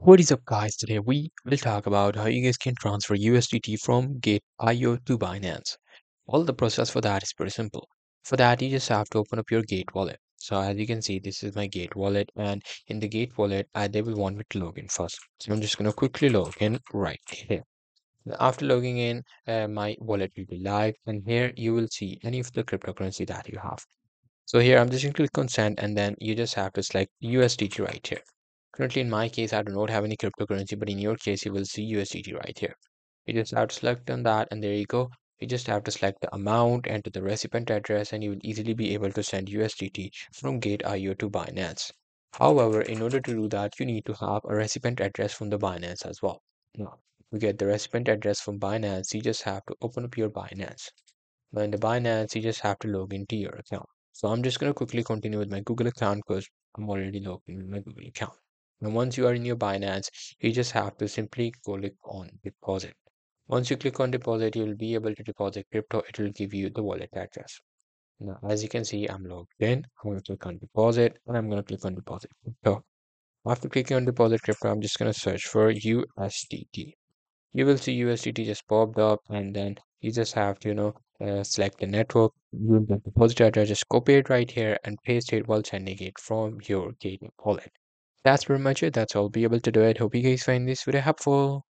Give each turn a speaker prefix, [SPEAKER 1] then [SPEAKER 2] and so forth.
[SPEAKER 1] What is up, guys? Today we will talk about how you guys can transfer USDT from Gate.io to Binance. Well, the process for that is pretty simple. For that, you just have to open up your Gate wallet. So as you can see, this is my Gate wallet, and in the Gate wallet, they will want me to log in first. So I'm just going to quickly log in right here. After logging in, my wallet will be live, and here you will see any of the cryptocurrency that you have. So here I'm just going to click on send, and then you just have to select USDT right here. Currently, in my case, I do not have any cryptocurrency, but in your case, you will see USDT right here. You just have to select on that, and there you go. You just have to select the amount, enter the recipient address, and you will easily be able to send USDT from Gate.io to Binance. However, in order to do that, you need to have a recipient address from the Binance as well. Now, to get the recipient address from Binance, you just have to open up your Binance. Now, in the Binance, you just have to log into your account. So I'm just going to quickly continue with my Google account because I'm already logged in with my Google account. And once you are in your Binance, you just have to simply click on deposit. Once you click on deposit, you will be able to deposit crypto. It will give you the wallet address. Now, as you can see, I'm logged in. I'm going to click on deposit and I'm going to click on deposit crypto. After clicking on deposit crypto, I'm just going to search for USDT. You will see USDT just popped up, and then you just have to, select the network. You will get the deposit address, just copy it right here and paste it while sending it from your Gate wallet. That's pretty much it. That's all. Be able to do it. Hope you guys find this video helpful.